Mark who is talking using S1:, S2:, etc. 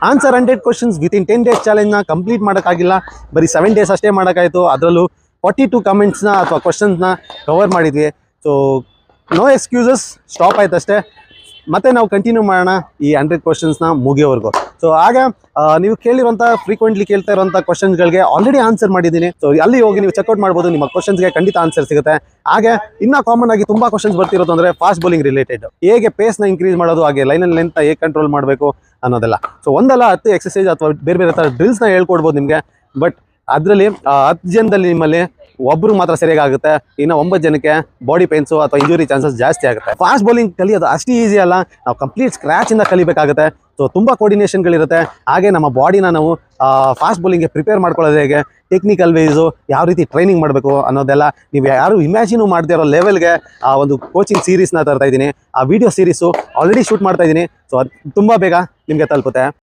S1: Answer 100 questions within 10 days ಚಾಲೆಂಜ್ನ complete ಮಾಡೋಕ್ಕಾಗಿಲ್ಲ, ಬರೀ 7 days ಅಷ್ಟೇ ಮಾಡೋಕ್ಕಾಯಿತು. ಅದರಲ್ಲೂ 42 ಕಮೆಂಟ್ಸ್ನ ಅಥವಾ ಕ್ವಶನ್ಸ್ನ ಕವರ್ ಮಾಡಿದ್ವಿ. ಸೊ ನೋ ಎಕ್ಸ್ಕ್ಯೂಸಸ್, ಸ್ಟಾಪ್ ಆಯ್ತು ಅಷ್ಟೇ. ಮತ್ತೆ ನಾವು ಕಂಟಿನ್ಯೂ ಮಾಡೋಣ ಈ 100 ಕ್ವಶನ್ಸ್ನ ಮುಗಿಯೋವರೆಗೂ. ಸೊ ಆಗ ನೀವು ಕೇಳಿರುವಂಥ ಫ್ರೀಕ್ವೆಂಟ್ಲಿ ಕೇಳ್ತಾ ಇರುವಂಥ ಕ್ವಶನ್ಸ್ಗಳಿಗೆ ಆಲ್ರೆಡಿ ಆನ್ಸರ್ ಮಾಡಿದ್ದೀನಿ. ಸೊ ಅಲ್ಲಿ ಹೋಗಿ ನೀವು ಚೆಕ್ಔಟ್ ಮಾಡ್ಬೋದು, ನಿಮ್ಮ ಕ್ವಶನ್ಸ್ಗೆ ಖಂಡಿತ ಆನ್ಸರ್ ಸಿಗುತ್ತೆ. ಹಾಗೆ ಇನ್ನೂ ಕಾಮನ್ ಆಗಿ ತುಂಬ ಕ್ವಶನ್ಸ್ ಬರ್ತಿರೋದು ಅಂದರೆ ಫಾಸ್ಟ್ ಬೌಲಿಂಗ್ ರಿಲೇಟೆಡ್, ಹೇಗೆ ಪೇಸ್ನ ಇನ್ಕ್ರೀಸ್ ಮಾಡೋದು, ಹಾಗೆ ಲೈನಲ್ಲಿ ಲೆಂತ್ ಹೇಗೆ ಕಂಟ್ರೋಲ್ ಮಾಡಬೇಕು ಅನ್ನೋದೆಲ್ಲ. ಸೊ ಒಂದಲ್ಲ 10 ಎಕ್ಸಸೈಸ್ ಅಥವಾ ಬೇರೆ ಬೇರೆ ಥರ ಡ್ರಿಲ್ಸ್ನ ಹೇಳ್ಕೊಡ್ಬೋದು ನಿಮಗೆ. ಬಟ್ ಅದರಲ್ಲಿ 10 ಜನದಲ್ಲಿ ನಿಮ್ಮಲ್ಲಿ ಒಬ್ಬರು ಮಾತ್ರ ಸರಿಯಾಗುತ್ತೆ, ಇನ್ನು 9 ಜನಕ್ಕೆ ಬಾಡಿ ಪೇನ್ಸು ಅಥವಾ ಇಂಜುರಿ ಚಾನ್ಸಸ್ ಜಾಸ್ತಿ ಆಗುತ್ತೆ. ಫಾಸ್ಟ್ ಬೌಲಿಂಗ್ ಕಲಿಯೋದು ಅಷ್ಟು ಈಸಿ ಅಲ್ಲ, ನಾವು ಕಂಪ್ಲೀಟ್ ಸ್ಕ್ರ್ಯಾಚಿಂದ ಕಲಿಬೇಕಾಗುತ್ತೆ. ಸೊ ತುಂಬ ಕೋರ್ಡಿನೇಷನ್ಗಳಿರುತ್ತೆ. ಹಾಗೆ ನಮ್ಮ ಬಾಡಿನ ನಾವು ಫಾಸ್ಟ್ ಬೌಲಿಂಗ್ಗೆ ಪ್ರಿಪೇರ್ ಮಾಡ್ಕೊಳ್ಳೋದು ಹೇಗೆ, ಟೆಕ್ನಿಕಲ್ ವೈಸು ಯಾವ ರೀತಿ ಟ್ರೈನಿಂಗ್ ಮಾಡಬೇಕು ಅನ್ನೋದೆಲ್ಲ ನೀವು ಯಾರು ಇಮ್ಯಾಜಿನು ಮಾಡದೇ ಇರೋ ಲೆವೆಲ್ಗೆ ಆ ಒಂದು ಕೋಚಿಂಗ್ ಸೀರೀಸ್ನ ತರ್ತಾ ಇದ್ದೀನಿ. ಆ ವಿಡಿಯೋ ಸೀರೀಸು ಆಲ್ರೆಡಿ ಶೂಟ್ ಮಾಡ್ತಾ ಇದ್ದೀನಿ. ಸೊ ಅದು ತುಂಬ ಬೇಗ ನಿಮಗೆ ತಲುಪುತ್ತೆ.